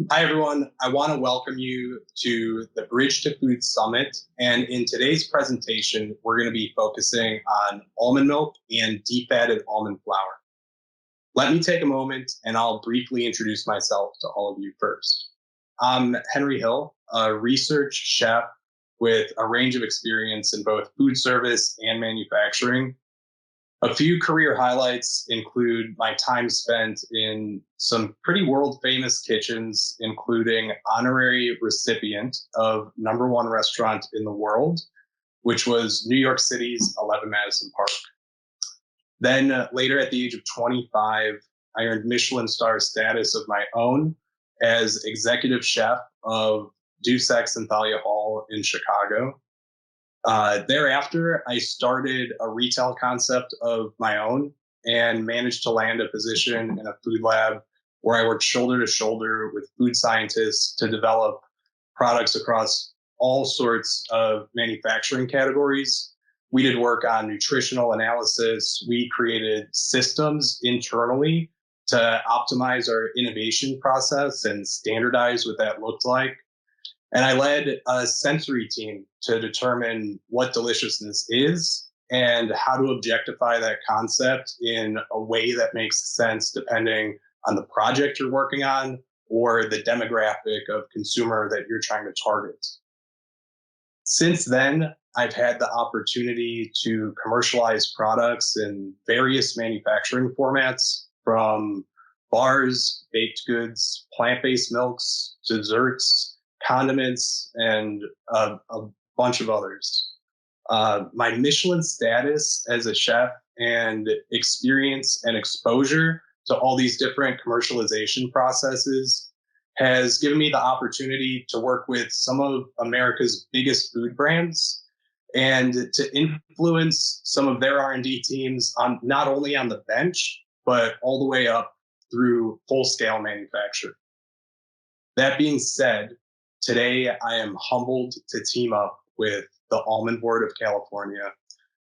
Hi, everyone. I want to welcome you to the Bridge2Food Summit. And in today's presentation, we're going to be focusing on almond milk and defatted almond flour. Let me take a moment and I'll briefly introduce myself to all of you first. I'm Henry Hill, a research chef with a range of experience in both food service and manufacturing. A few career highlights include my time spent in some pretty world famous kitchens, including honorary recipient of #1 restaurant in the world, which was New York City's 11 Madison Park. Then later at the age of 25, I earned Michelin star status of my own as executive chef of Deus Ex and Thalia Hall in Chicago. Thereafter, I started a retail concept of my own and managed to land a position in a food lab where I worked shoulder to shoulder with food scientists to develop products across all sorts of manufacturing categories. We did work on nutritional analysis. We created systems internally to optimize our innovation process and standardize what that looked like. And I led a sensory team to determine what deliciousness is and how to objectify that concept in a way that makes sense depending on the project you're working on or the demographic of consumer that you're trying to target. Since then, I've had the opportunity to commercialize products in various manufacturing formats from bars, baked goods, plant based milks, desserts, condiments, and a bunch of others. My Michelin status as a chef and experience and exposure to all these different commercialization processes has given me the opportunity to work with some of America's biggest food brands and to influence some of their R&D teams on not only on the bench but all the way up through full scale manufacture. That being said, today I am humbled to team up with the Almond Board of California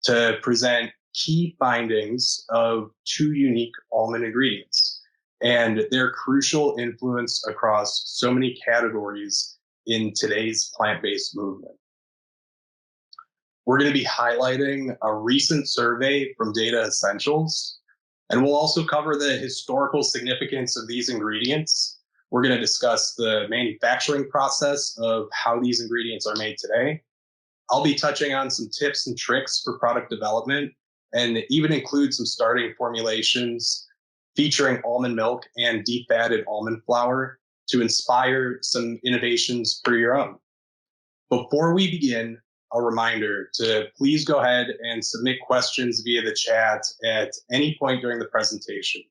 to present key findings of two unique almond ingredients and their crucial influence across so many categories in today's plant-based movement. We're going to be highlighting a recent survey from Data Essentials, and we'll also cover the historical significance of these ingredients. We're going to discuss the manufacturing process of how these ingredients are made today. I'll be touching on some tips and tricks for product development and even include some starting formulations featuring almond milk and defatted almond flour to inspire some innovations for your own. Before we begin, a reminder to please go ahead and submit questions via the chat at any point during the presentation.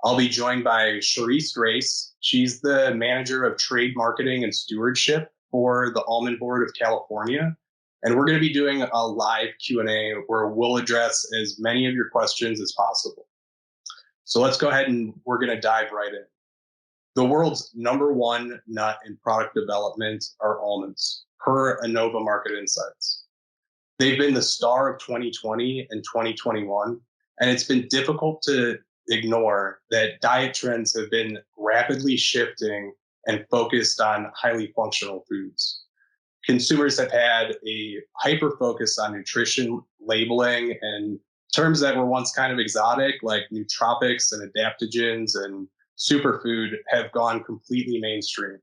I'll be joined by Charisse Grace. She's the manager of trade marketing and stewardship for the Almond Board of California. And we're going to be doing a live Q&A where we'll address as many of your questions as possible. So let's go ahead and we're going to dive right in. The world's #1 nut in product development are almonds, per Innova Market Insights. They've been the star of 2020 and 2021, and it's been difficult to ignore that diet trends have been rapidly shifting and focused on highly functional foods. Consumers have had a hyper focus on nutrition labeling, and terms that were once kind of exotic, like nootropics and adaptogens and superfood, have gone completely mainstream.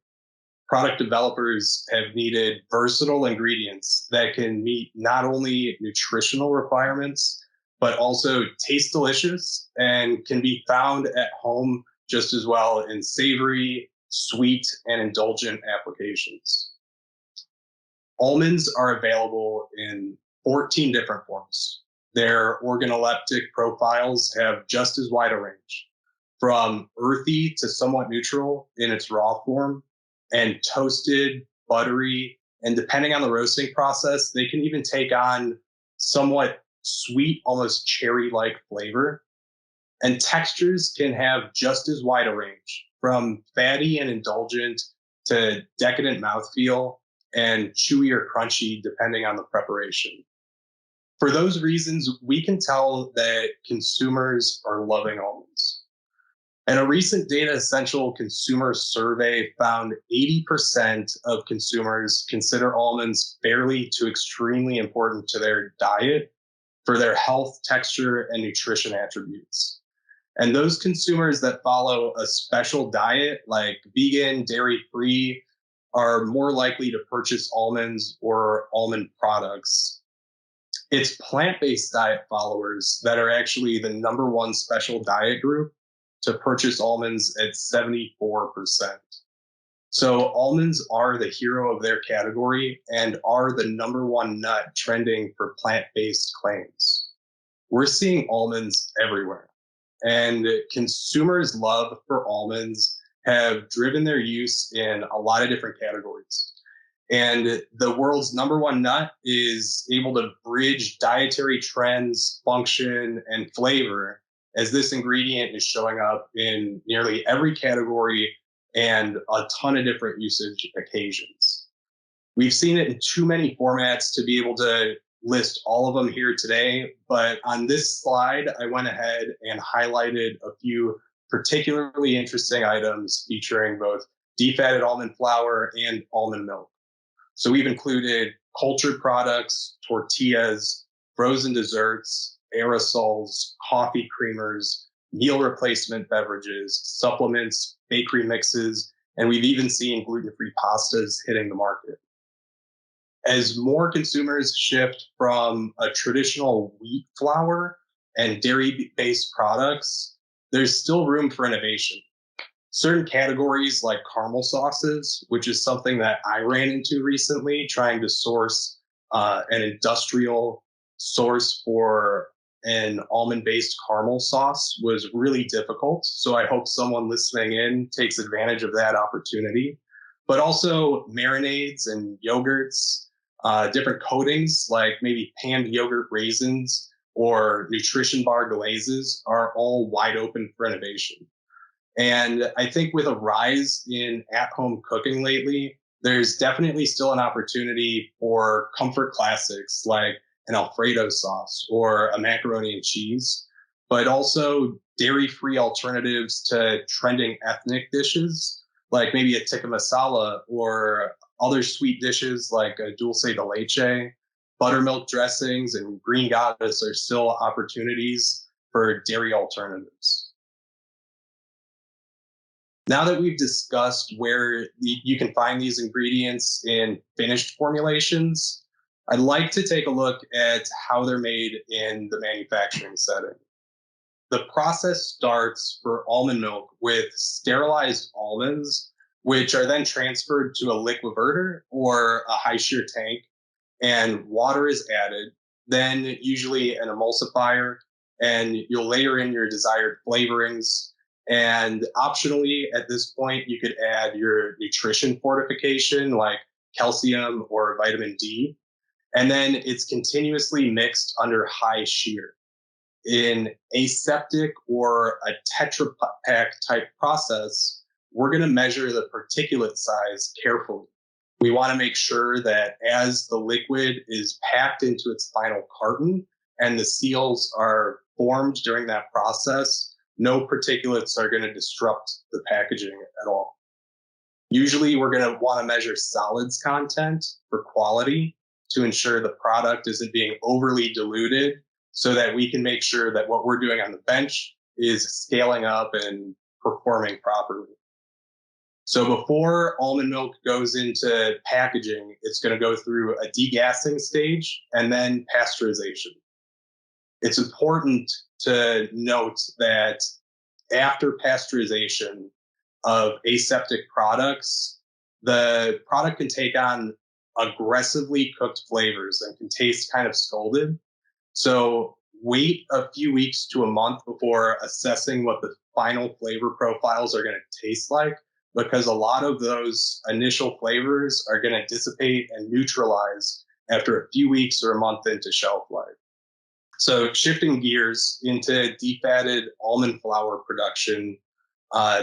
Product developers have needed versatile ingredients that can meet not only nutritional requirements, but also taste delicious and can be found at home just as well in savory, sweet, and indulgent applications. Almonds are available in 14 different forms. Their organoleptic profiles have just as wide a range, from earthy to somewhat neutral in its raw form, and toasted, buttery, and depending on the roasting process, they can even take on somewhat sweet, almost cherry-like flavor. And textures can have just as wide a range, from fatty and indulgent to decadent mouthfeel and chewy or crunchy, depending on the preparation. For those reasons, we can tell that consumers are loving almonds. And a recent Data Essential consumer survey found 80% of consumers consider almonds fairly to extremely important to their diet for their health, texture, and nutrition attributes. And those consumers that follow a special diet, like vegan, dairy free, are more likely to purchase almonds or almond products. It's plant based diet followers that are actually the number one special diet group to purchase almonds at 74%. So almonds are the hero of their category and are the number one nut trending for plant based claims. We're seeing almonds everywhere, and consumers' love for almonds have driven their use in a lot of different categories. And the world's number one nut is able to bridge dietary trends, function, and flavor, as this ingredient is showing up in nearly every category and a ton of different usage occasions. We've seen it in too many formats to be able to list all of them here today, but on this slide, I went ahead and highlighted a few particularly interesting items featuring both defatted almond flour and almond milk. So we've included cultured products, tortillas, frozen desserts, aerosols, coffee creamers, meal replacement beverages, supplements, bakery mixes, and we've even seen gluten-free pastas hitting the market. As more consumers shift from a traditional wheat flour and dairy-based products, there's still room for innovation. Certain categories like caramel sauces, which is something that I ran into recently, trying to source an industrial source for an almond-based caramel sauce was really difficult. So I hope someone listening in takes advantage of that opportunity. But also marinades and yogurts, different coatings like maybe panned yogurt raisins or nutrition bar glazes are all wide open for innovation. And I think with a rise in at-home cooking lately, there's definitely still an opportunity for comfort classics like an Alfredo sauce or a macaroni and cheese, but also dairy-free alternatives to trending ethnic dishes, like maybe a tikka masala or other sweet dishes like a dulce de leche. Buttermilk dressings and green gatas are still opportunities for dairy alternatives. Now that we've discussed where you can find these ingredients in finished formulations, I'd like to take a look at how they're made in the manufacturing setting. The process starts for almond milk with sterilized almonds, which are then transferred to a liquiverter or a high shear tank, and water is added, then usually an emulsifier, and you'll layer in your desired flavorings. And optionally, at this point, you could add your nutrition fortification like calcium or vitamin D. And then it's continuously mixed under high shear. In aseptic or a Tetra Pak type process, we're going to measure the particulate size carefully. We want to make sure that as the liquid is packed into its final carton and the seals are formed during that process, no particulates are going to disrupt the packaging at all. Usually, we're going to want to measure solids content for quality to ensure the product isn't being overly diluted so that we can make sure that what we're doing on the bench is scaling up and performing properly. So before almond milk goes into packaging, it's going to go through a degassing stage and then pasteurization. It's important to note that after pasteurization of aseptic products, the product can take on aggressively cooked flavors and can taste kind of scalded. So wait a few weeks to a month before assessing what the final flavor profiles are going to taste like, because a lot of those initial flavors are going to dissipate and neutralize after a few weeks or a month into shelf life. So shifting gears into defatted almond flour production,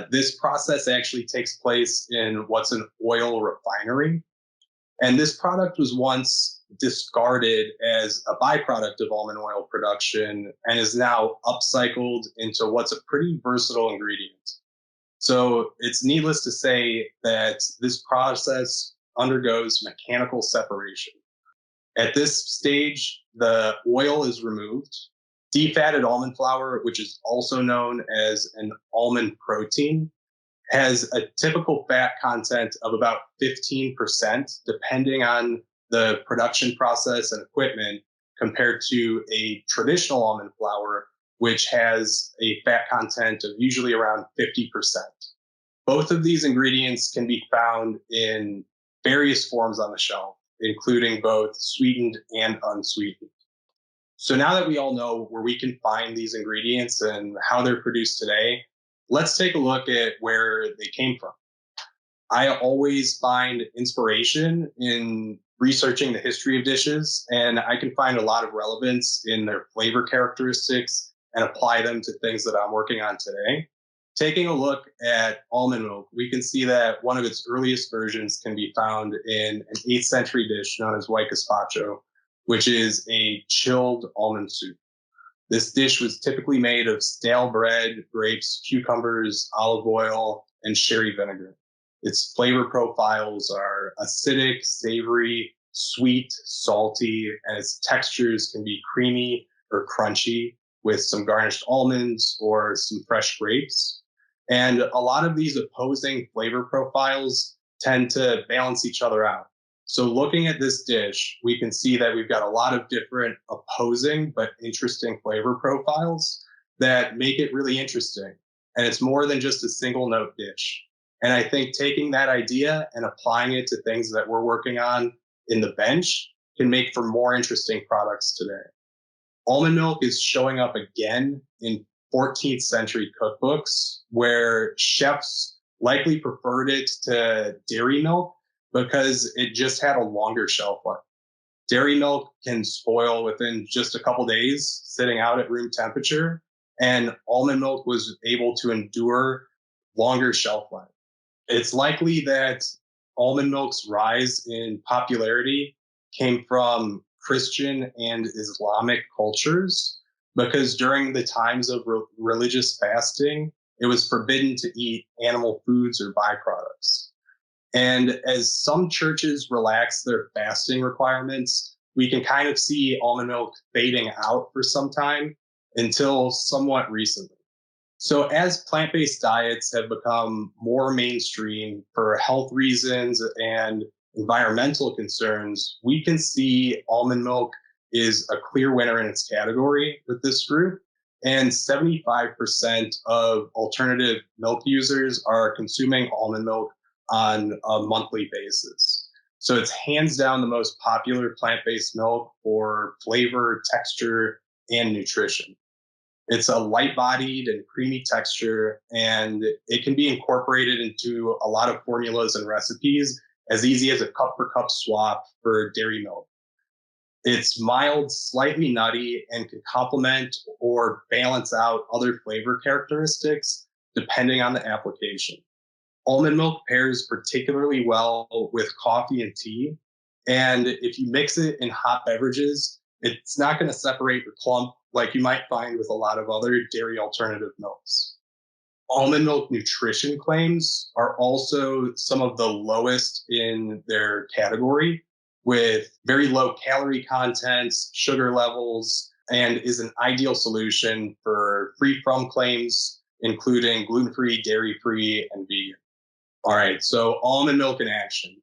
this process actually takes place in what's an oil refinery. And this product was once discarded as a byproduct of almond oil production and is now upcycled into what's a pretty versatile ingredient. So it's needless to say that this process undergoes mechanical separation. At this stage, the oil is removed. Defatted almond flour, which is also known as an almond protein, has a typical fat content of about 15%, depending on the production process and equipment, compared to a traditional almond flour, which has a fat content of usually around 50%. Both of these ingredients can be found in various forms on the shelf, including both sweetened and unsweetened. So now that we all know where we can find these ingredients and how they're produced today, let's take a look at where they came from. I always find inspiration in researching the history of dishes, and I can find a lot of relevance in their flavor characteristics and apply them to things that I'm working on today. Taking a look at almond milk, we can see that one of its earliest versions can be found in an 8th century dish known as white gazpacho, which is a chilled almond soup. This dish was typically made of stale bread, grapes, cucumbers, olive oil, and sherry vinegar. Its flavor profiles are acidic, savory, sweet, salty, and its textures can be creamy or crunchy with some garnished almonds or some fresh grapes. And a lot of these opposing flavor profiles tend to balance each other out. So looking at this dish, we can see that we've got a lot of different opposing but interesting flavor profiles that make it really interesting. And it's more than just a single note dish. And I think taking that idea and applying it to things that we're working on in the bench can make for more interesting products today. Almond milk is showing up again in 14th century cookbooks where chefs likely preferred it to dairy milk because it just had a longer shelf life. Dairy milk can spoil within just a couple days sitting out at room temperature, and almond milk was able to endure longer shelf life. It's likely that almond milk's rise in popularity came from Christian and Islamic cultures because during the times of religious fasting, it was forbidden to eat animal foods or byproducts. And as some churches relax their fasting requirements, we can kind of see almond milk fading out for some time until somewhat recently. So as plant-based diets have become more mainstream for health reasons and environmental concerns, we can see almond milk is a clear winner in its category with this group. And 75% of alternative milk users are consuming almond milk on a monthly basis. So it's hands down the most popular plant-based milk for flavor, texture, and nutrition. It's a light-bodied and creamy texture, and it can be incorporated into a lot of formulas and recipes as easy as a cup-for-cup swap for dairy milk. It's mild, slightly nutty, and can complement or balance out other flavor characteristics depending on the application. Almond milk pairs particularly well with coffee and tea. And if you mix it in hot beverages, it's not going to separate or clump like you might find with a lot of other dairy alternative milks. Almond milk nutrition claims are also some of the lowest in their category, with very low calorie contents, sugar levels, and is an ideal solution for free from claims, including gluten-free, dairy-free, and vegan. All right, so almond milk in action.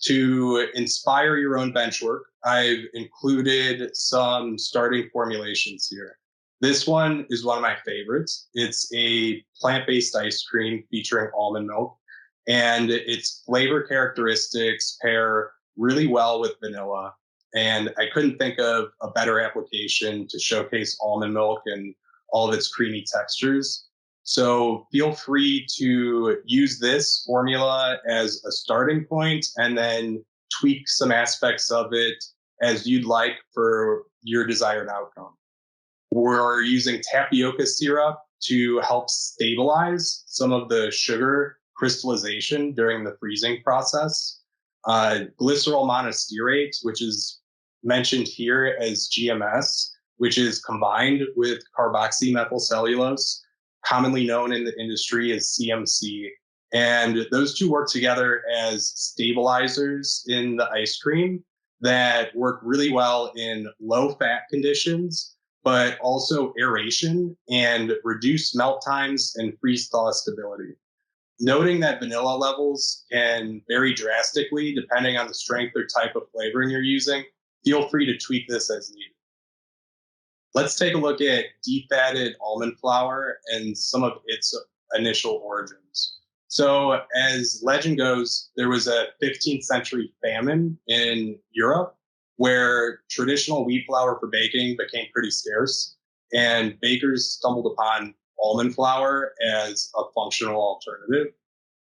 To inspire your own bench work, I've included some starting formulations here. This one is one of my favorites. It's a plant-based ice cream featuring almond milk, and its flavor characteristics pair really well with vanilla. And I couldn't think of a better application to showcase almond milk and all of its creamy textures. So feel free to use this formula as a starting point and then tweak some aspects of it as you'd like for your desired outcome. We're using tapioca syrup to help stabilize some of the sugar crystallization during the freezing process. Glycerol monostearate, which is mentioned here as GMS, which is combined with carboxymethylcellulose, commonly known in the industry as CMC. And those two work together as stabilizers in the ice cream that work really well in low fat conditions, but also aeration and reduce melt times and freeze thaw stability. Noting that vanilla levels can vary drastically depending on the strength or type of flavoring you're using, feel free to tweak this as needed. Let's take a look at defatted almond flour and some of its initial origins. So, as legend goes, there was a 15th century famine in Europe where traditional wheat flour for baking became pretty scarce, and bakers stumbled upon almond flour as a functional alternative.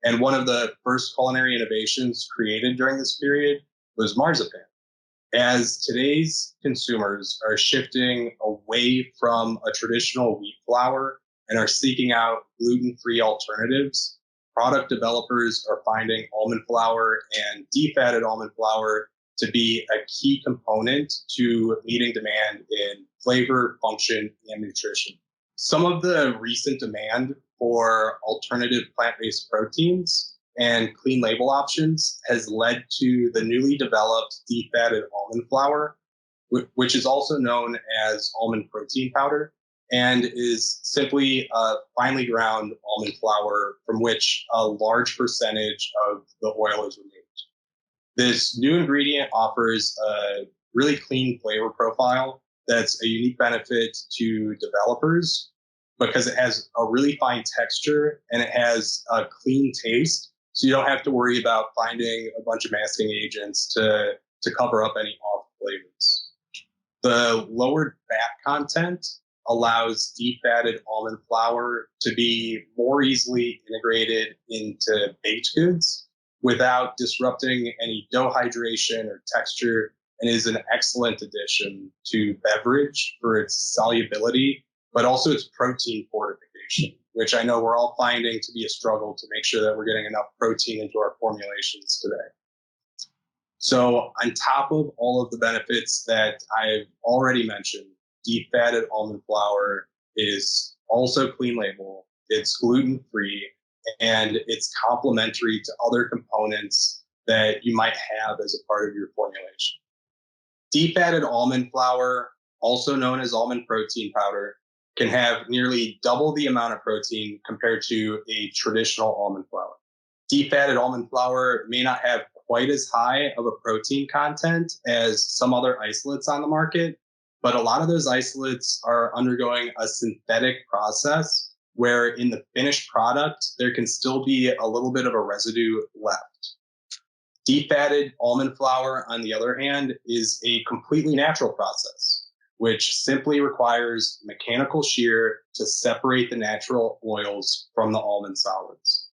And one of the first culinary innovations created during this period was marzipan. As today's consumers are shifting away from a traditional wheat flour and are seeking out gluten-free alternatives, product developers are finding almond flour and defatted almond flour to be a key component to meeting demand in flavor, function, and nutrition. Some of the recent demand for alternative plant-based proteins and clean label options has led to the newly developed defatted almond flour, which is also known as almond protein powder, and is simply a finely ground almond flour from which a large percentage of the oil is removed. This new ingredient offers a really clean flavor profile that's a unique benefit to developers because it has a really fine texture and it has a clean taste. So you don't have to worry about finding a bunch of masking agents to cover up any off flavors. The lowered fat content allows defatted almond flour to be more easily integrated into baked goods without disrupting any dough hydration or texture, and is an excellent addition to beverage for its solubility, but also its protein fortification, which I know we're all finding to be a struggle to make sure that we're getting enough protein into our formulations today. So on top of all of the benefits that I've already mentioned, defatted almond flour is also clean label, it's gluten-free, and it's complementary to other components that you might have as a part of your formulation. Defatted almond flour, also known as almond protein powder, can have nearly double the amount of protein compared to a traditional almond flour. Defatted almond flour may not have quite as high of a protein content as some other isolates on the market, but a lot of those isolates are undergoing a synthetic process where in the finished product, there can still be a little bit of a residue left. Defatted almond flour, on the other hand, is a completely natural process, which simply requires mechanical shear to separate the natural oils from the almond solids.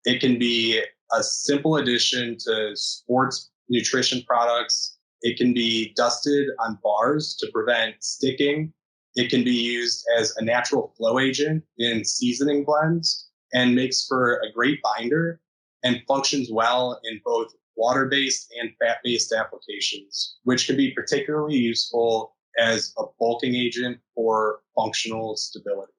It can be a simple addition to sports nutrition products. It can be dusted on bars to prevent sticking. It can be used as a natural flow agent in seasoning blends and makes for a great binder and functions well in both water-based and fat-based applications, which can be particularly useful as a bulking agent for functional stability.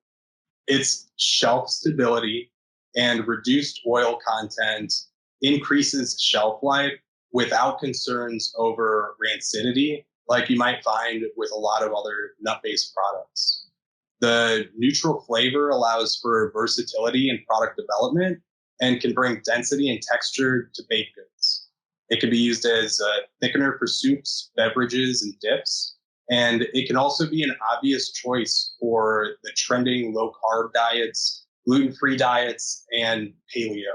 Its shelf stability and reduced oil content increases shelf life without concerns over rancidity, like you might find with a lot of other nut-based products. The neutral flavor allows for versatility in product development and can bring density and texture to baked goods. It can be used as a thickener for soups, beverages, and dips. And it can also be an obvious choice for the trending low-carb diets, gluten-free diets, and paleo.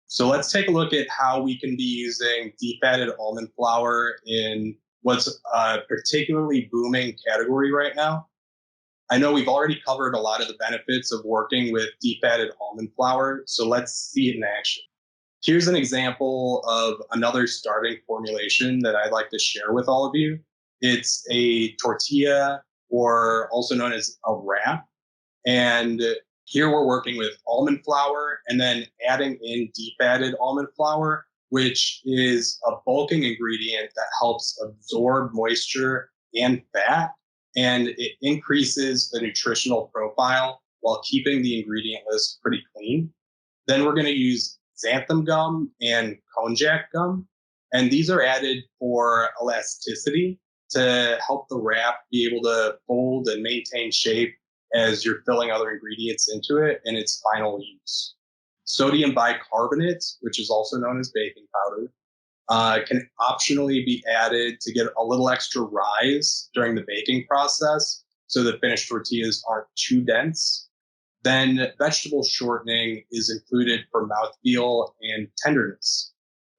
So let's take a look at how we can be using defatted almond flour in what's a particularly booming category right now. I know we've already covered a lot of the benefits of working with defatted almond flour, so let's see it in action. Here's an example of another starting formulation that I'd like to share with all of you. It's a tortilla, or also known as a wrap. And here we're working with almond flour and then adding in defatted almond flour, which is a bulking ingredient that helps absorb moisture and fat, and it increases the nutritional profile while keeping the ingredient list pretty clean. Then we're going to use xanthan gum and konjac gum. And these are added for elasticity to help the wrap be able to fold and maintain shape as you're filling other ingredients into it in its final use. Sodium bicarbonate, which is also known as baking powder, can optionally be added to get a little extra rise during the baking process so the finished tortillas aren't too dense. Then vegetable shortening is included for mouthfeel and tenderness.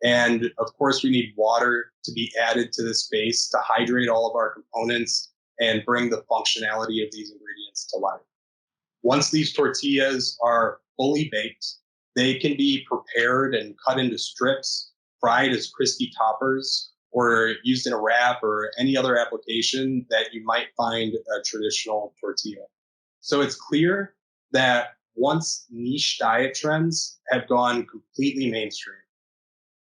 And of course, we need water to be added to this base to hydrate all of our components and bring the functionality of these ingredients to life. Once these tortillas are fully baked, they can be prepared and cut into strips, fried as crispy toppers, or used in a wrap or any other application that you might find a traditional tortilla. So it's clear that once niche diet trends have gone completely mainstream,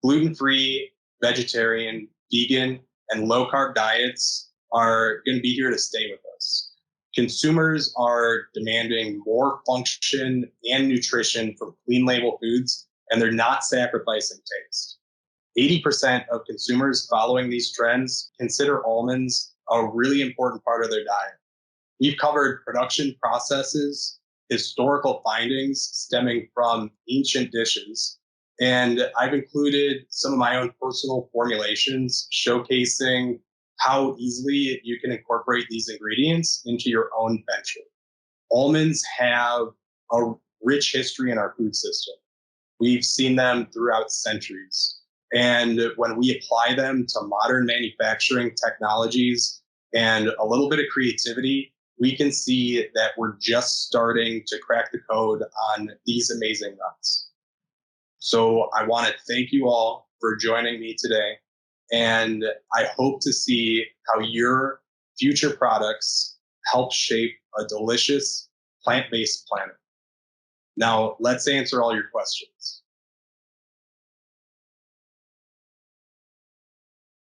gluten-free, vegetarian, vegan, and low-carb diets are going to be here to stay with us. Consumers are demanding more function and nutrition from clean label foods, and they're not sacrificing taste. 80% of consumers following these trends consider almonds a really important part of their diet. We've covered production processes, historical findings stemming from ancient dishes, and I've included some of my own personal formulations showcasing how easily you can incorporate these ingredients into your own venture. Almonds have a rich history in our food system. We've seen them throughout centuries. And when we apply them to modern manufacturing technologies and a little bit of creativity, we can see that we're just starting to crack the code on these amazing nuts. So I want to thank you all for joining me today. And I hope to see how your future products help shape a delicious plant-based planet. Now, let's answer all your questions.